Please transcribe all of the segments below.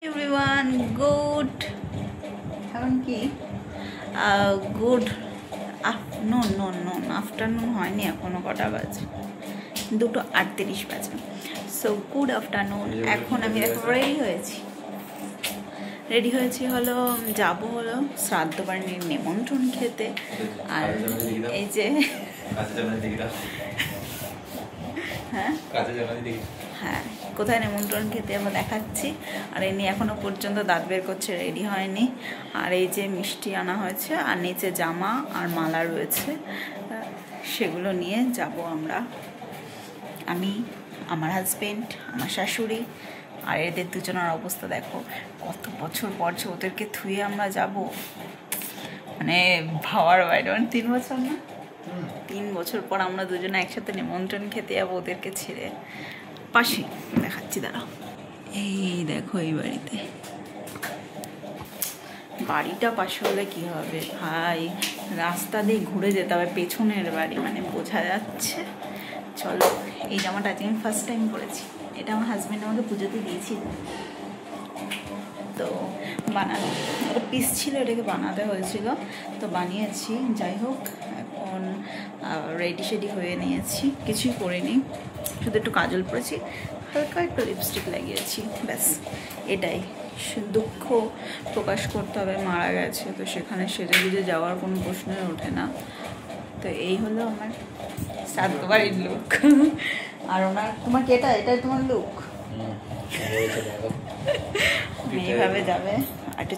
everyone, good এখন কি good afternoon হয়নি, এখনো কটা বাজে? 2:38 বাজে। So good afternoon. এখন আমি রেডি হয়েছি হলো যাবো হলো শ্রাদ্ধ বাড়ির নিমন্ত্রণ খেতে। আর এই যে হ্যাঁ কোথায় নিমন্ত্রণ খেতে আমরা দেখাচ্ছি। আর এই নিয়ে এখনো পর্যন্ত দাঁত বের করছে, রেডি হয়নি। আর এই যে মিষ্টি আনা হয়েছে আর নিচে জামা আর মালা রয়েছে, সেগুলো নিয়ে যাব আমরা। আমি, আমার হাজবেন্ড, আমার শাশুড়ি আর এদের দুজনের অবস্থা দেখো। কত বছর পর ওদেরকে থুয়ে আমরা যাব, মানে ভাবার বাইরে। 3 বছর না, 3 বছর পর আমরা দুজনে একসাথে নিমন্ত্রণ খেতে যাবো ওদেরকে ছেড়ে। পাশে দেখাচ্ছি, দাঁড়াও। এই দেখো এই বাড়িটা পাশে হলে কি হবে ভাই, রাস্তা দিয়ে ঘুরে যেতে হবে, পেছনের বাড়ি মানে বোঝা যাচ্ছে। চলো, এই জামাটা আজকে আমি ফার্স্ট টাইম পরেছি, এটা আমার হাজব্যান্ড আমাকে পুজোতে দিয়েছিল। তো বানানো পিস ছিল, এটাকে বানাতে হয়েছিল, তো বানিয়েছি। যাই হোক, এখন রেডি হয়ে নিয়েছি, কিছুই করিনি, শুধু একটু কাজল পরেছি, হালকা একটু লিপস্টিক লাগিয়েছি, ব্যাস। এটাই দুঃখ প্রকাশ করতে হবে, মারা গেছে, তো সেখানে সেজে গুজে যাওয়ার কোনো প্রশ্নই ওঠে না। তো এই হলো আমার শ্রাদ্ধ বাড়ির লুক। আর ওনার, তোমার কি এটাই তোমার লুক? এইভাবে যাবে। আর একটু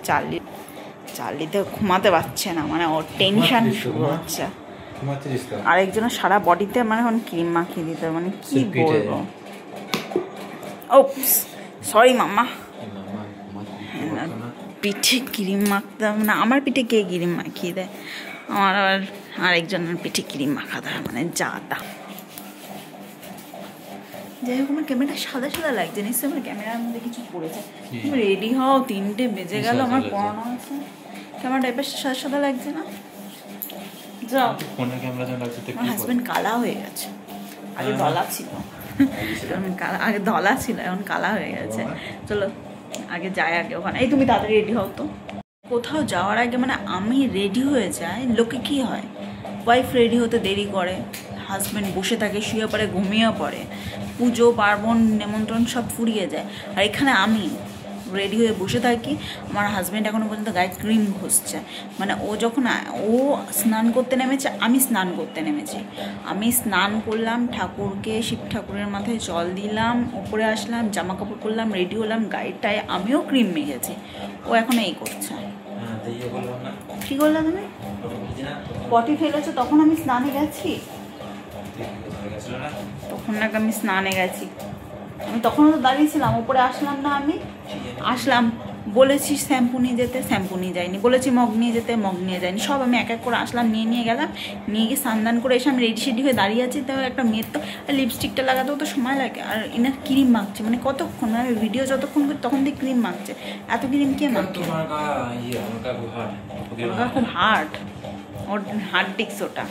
চার্লিতে ঘুমাতে পারছে না, মানে ওর টেনশন শুরু হচ্ছে। আরেকজনের সারা বডিতে মানে এখন ক্রিম মাখিয়ে দিতে, মানে কি বলবো। ও সরি মাম্মা, পিঠে ক্রিম মাখতাম না। আমার পিঠে কে ক্রিম মাখিয়ে দেয়? আমার আরেকজনের পিঠে ক্রিম মাখাতে হয়, মানে যা তা। যাই হোক, আমার ক্যামেরাটা সাদা সাদা লাগছে, নিশ্চয়ই আমার ক্যামেরার মধ্যে কিছু পড়েছে। রেডি হও, 3টে বেজে গেল, আমার পড়ানো আছে। ক্যামেরাটা এবার সাদা সাদা লাগছে না? যাও, আমার হাজবেন্ড কালা হয়ে গেছে, আগে দলা ছিল, আগে দলা ছিল, এখন কালা হয়ে গেছে। চলো আগে যাই, আগে ওখানে। এই তুমি তাড়াতাড়ি রেডি হও তো। কোথাও যাওয়ার আগে মানে আমি রেডি হয়ে যাই, লোকে কি হয়, ওয়াইফ রেডি হতে দেরি করে, হাজব্যান্ড বসে থাকে, শুয়ে পড়ে, ঘুমিয়ে পড়ে, পুজো পার্বণ নেমন্ত্রণ সব ফুরিয়ে যায়। আর এখানে আমি রেডি হয়ে বসে থাকি, আমার হাজব্যান্ড এখনও পর্যন্ত গায়ে ক্রিম ঘষছে। মানে ও যখন স্নান করতে নেমেছে, আমি স্নান করতে নেমেছি। আমি স্নান করলাম, ঠাকুরকে, শিব ঠাকুরের মাথায় জল দিলাম, উপরে আসলাম, জামা কাপড় পরলাম, রেডি হলাম, গায়েটায় আমিও ক্রিম মেখেছি। ও এখন এই করছে। কি করলা তুমি? পটি ফেলেছো, তখন আমি স্নানে গেছি, তখন নাকি আমি স্নানে গেছি। আমি তখনও তো দাঁড়িয়েছিলাম, উপরে আসলাম না, আমি আসলাম, বলেছি শ্যাম্পু নিয়ে যেতে, শ্যাম্পু নিয়ে যায়নি, বলেছি মগ নিয়ে যেতে, মগ নিয়ে যায়নি। সব আমি এক এক করে আসলাম, নিয়ে গেলাম, নিয়ে গিয়ে স্নান করে এসে আমি রেডি হয়ে দাঁড়িয়ে আছি। তাও একটা মেয়ের তো লিপস্টিকটা লাগাতেও তো সময় লাগে, আর এনার ক্রিম মাখছে, মানে কতক্ষণ, মানে ভিডিও যতক্ষণ করি তখন দিয়ে ক্রিম মাখছে। এত ক্রিম কে মাখছে? খুব হার্ড, ওর হার্ড ডিস্ক ওটা।